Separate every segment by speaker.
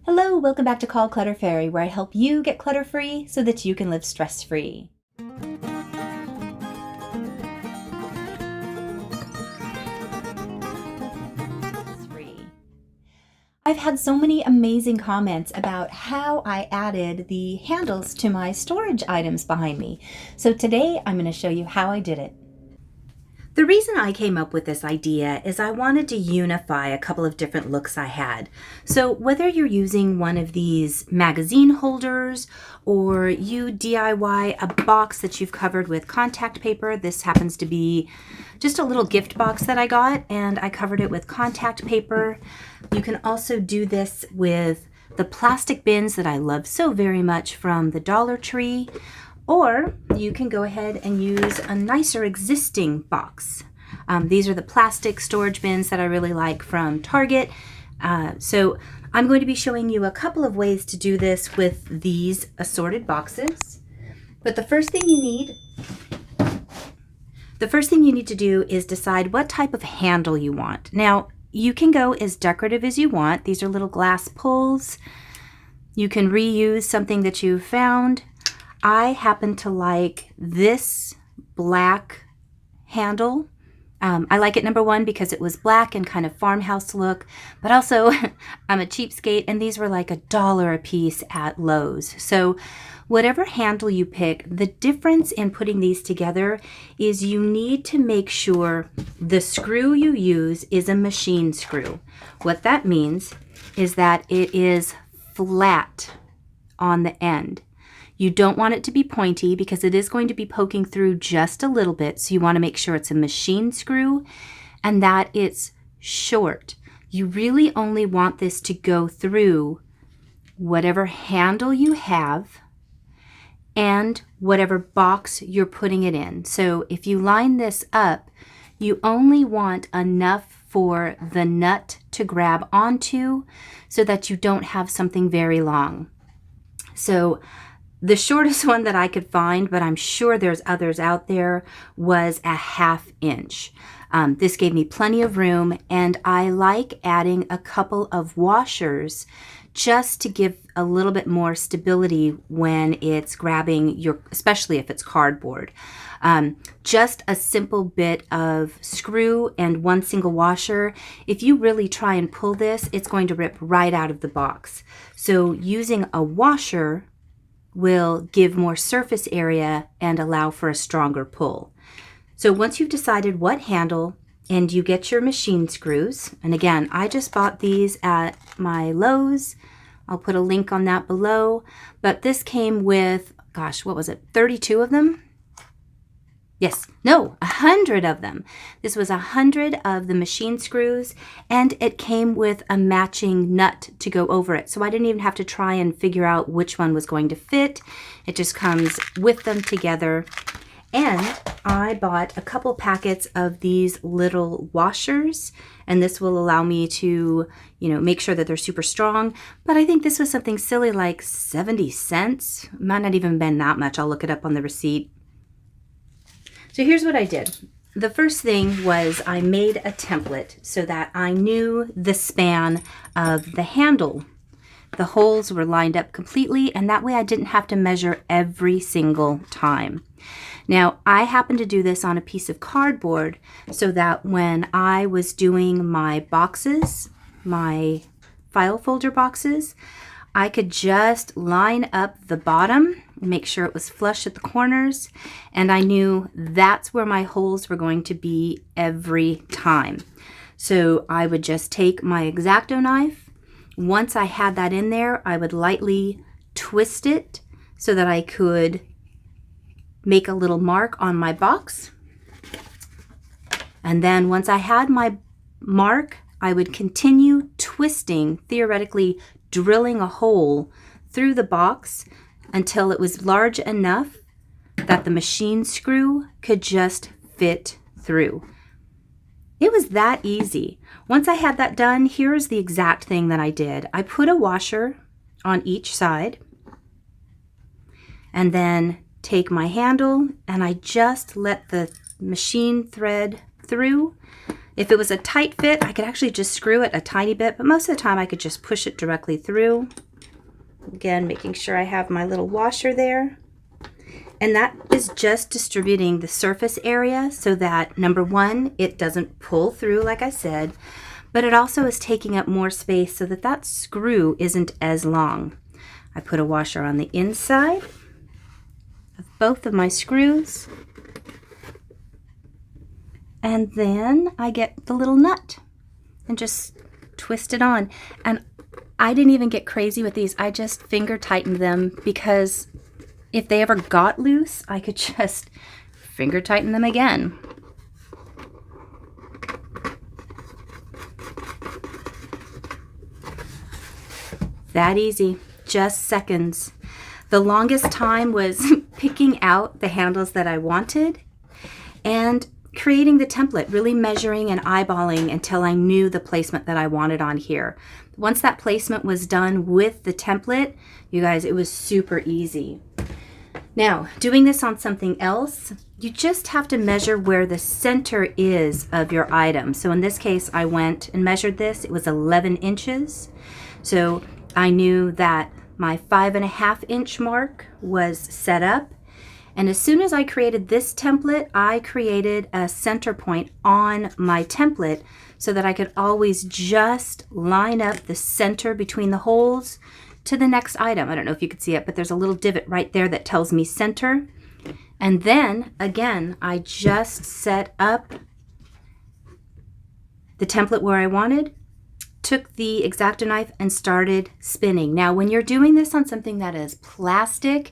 Speaker 1: Hello, welcome back to Call Clutter Fairy, where I help you get clutter-free so that you can live stress-free. I've had so many amazing comments about how I added the handles to my storage items behind me. So today I'm going to show you how I did it. The reason I came up with this idea is I wanted to unify a couple of different looks I had. So whether you're using one of these magazine holders or you DIY a box that you've covered with contact paper, this happens to be just a little gift box that I got and I covered it with contact paper. You can also do this with the plastic bins that I love so very much from the Dollar Tree. Or you can go ahead and use a nicer existing box. These are the plastic storage bins that I really like from Target. So I'm going to be showing you a couple of ways to do this with these assorted boxes. But the first thing you need to do is decide what type of handle you want. Now, you can go as decorative as you want. These are little glass pulls. You can reuse something that you found. I happen to like this black handle. I like it, number one, because it was black and kind of farmhouse look, but also I'm a cheapskate and these were like $1 a piece at Lowe's. So whatever handle you pick, the difference in putting these together is you need to make sure the screw you use is a machine screw. What that means is that it is flat on the end. You don't want it to be pointy because it is going to be poking through just a little bit. So you want to make sure it's a machine screw and that it's short. You really only want this to go through whatever handle you have and whatever box you're putting it in. So if you line this up, you only want enough for the nut to grab onto so that you don't have something very long. So the shortest one that I could find, but I'm sure there's others out there, was a 1/2 inch. This gave me plenty of room, and I like adding a couple of washers just to give a little bit more stability when it's grabbing your, especially if it's cardboard. Just a simple bit of screw and one single washer. If you really try and pull this, it's going to rip right out of the box. So using a washer will give more surface area and allow for a stronger pull. So once you've decided what handle and you get your machine screws, and again, I just bought these at my Lowe's. I'll put a link on that below, but this came with, gosh, what was it, 32 of them? Yes, no, 100 of them. This was 100 of the machine screws, and it came with a matching nut to go over it. So I didn't even have to try and figure out which one was going to fit. It just comes with them together. And I bought a couple packets of these little washers, and this will allow me to, make sure that they're super strong. But I think this was something silly like 70 cents. Might not even been that much. I'll look it up on the receipt. So here's what I did. The first thing was I made a template so that I knew the span of the handle. The holes were lined up completely, and that way I didn't have to measure every single time. Now, I happened to do this on a piece of cardboard so that when I was doing my boxes, my file folder boxes, I could just line up the bottom, make sure it was flush at the corners, and I knew that's where my holes were going to be every time. So I would just take my X-Acto knife. Once I had that in there, I would lightly twist it so that I could make a little mark on my box. And then once I had my mark, I would continue twisting, theoretically drilling a hole through the box until it was large enough that the machine screw could just fit through. It was that easy. Once I had that done, here's the exact thing that I did. I put a washer on each side and then take my handle and I just let the machine thread through If it was a tight fit, I could actually just screw it a tiny bit, but most of the time I could just push it directly through. Again, making sure I have my little washer there. And that is just distributing the surface area so that, number one, it doesn't pull through like I said, but it also is taking up more space so that that screw isn't as long. I put a washer on the inside of both of my screws, and then I get the little nut and just twist it on. And I didn't even get crazy with these. I just finger tightened them because if they ever got loose, I could just finger tighten them again. That easy, just seconds. The longest time was picking out the handles that I wanted and creating the template, really measuring and eyeballing until I knew the placement that I wanted on here. Once that placement was done with the template, you guys, it was super easy. Now, doing this on something else, you just have to measure where the center is of your item. So in this case, I went and measured this. It was 11 inches. So I knew that my 5.5 inch mark was set up. And as soon as I created this template, I created a center point on my template so that I could always just line up the center between the holes to the next item. I don't know if you could see it, but there's a little divot right there that tells me center. And then again, I just set up the template where I wanted, took the X-Acto knife and started spinning. Now, when you're doing this on something that is plastic,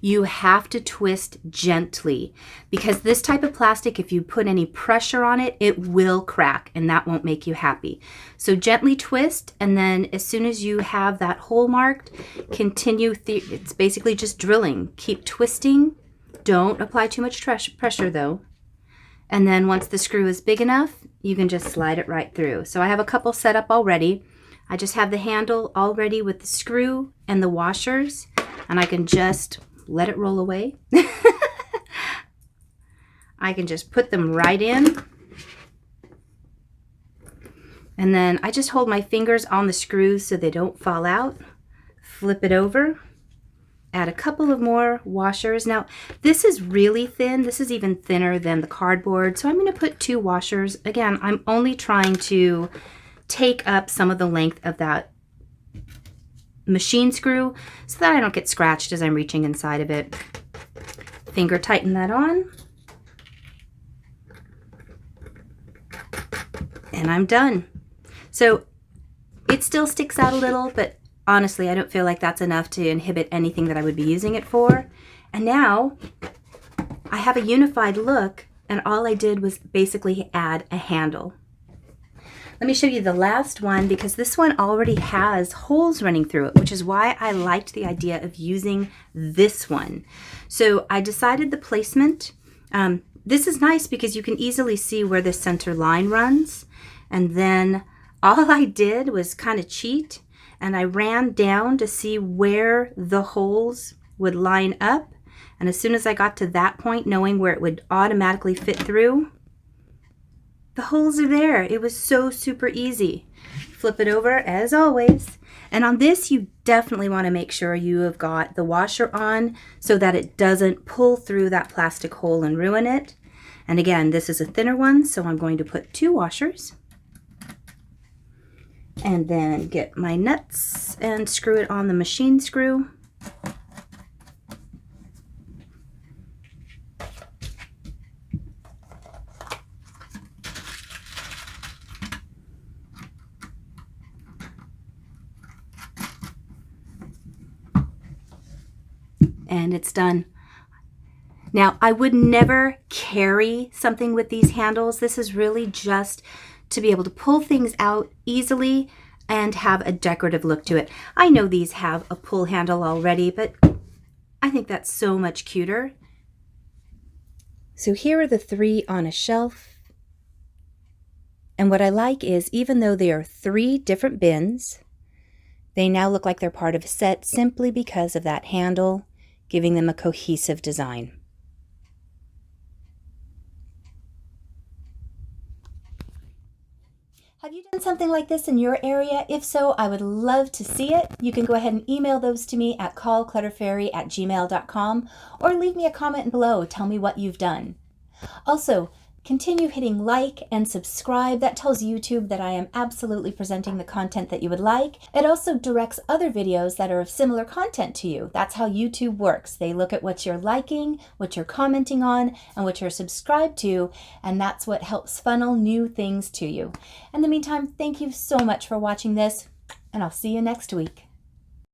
Speaker 1: you have to twist gently because this type of plastic, if you put any pressure on it, it will crack and that won't make you happy. So gently twist, and then as soon as you have that hole marked, continue. It's basically just drilling. Keep twisting. Don't apply too much pressure though. And then once the screw is big enough, you can just slide it right through. So I have a couple set up already. I just have the handle already with the screw and the washers, and I can just let it roll away. I can just put them right in. And then I just hold my fingers on the screws so they don't fall out. Flip it over. Add a couple of more washers. Now, this is really thin. This is even thinner than the cardboard. So I'm going to put 2 washers. Again, I'm only trying to take up some of the length of that machine screw so that I don't get scratched as I'm reaching inside of it. Finger tighten that on. And I'm done. So it still sticks out a little, but honestly, I don't feel like that's enough to inhibit anything that I would be using it for. And now I have a unified look, and all I did was basically add a handle. Let me show you the last one because this one already has holes running through it, which is why I liked the idea of using this one. So I decided the placement. This is nice because you can easily see where the center line runs. And then all I did was kind of cheat, and I ran down to see where the holes would line up. And as soon as I got to that point, knowing where it would automatically fit through, the holes are there. It was so super easy. Flip it over as always. And on this, you definitely want to make sure you have got the washer on so that it doesn't pull through that plastic hole and ruin it. And again, this is a thinner one, so I'm going to put 2 washers. And then get my nuts and screw it on the machine screw. And it's done. Now, I would never carry something with these handles. This is really just to be able to pull things out easily and have a decorative look to it. I know these have a pull handle already, but I think that's so much cuter. So here are the 3 on a shelf. And what I like is, even though they are 3 different bins, they now look like they're part of a set simply because of that handle, giving them a cohesive design. Have you done something like this in your area? If so, I would love to see it. You can go ahead and email those to me at callclutterfairy@gmail.com or leave me a comment below. Tell me what you've done. Also, continue hitting like and subscribe. That tells YouTube that I am absolutely presenting the content that you would like. It also directs other videos that are of similar content to you. That's how YouTube works. They look at what you're liking, what you're commenting on, and what you're subscribed to, and that's what helps funnel new things to you. In the meantime, thank you so much for watching this, and I'll see you next week.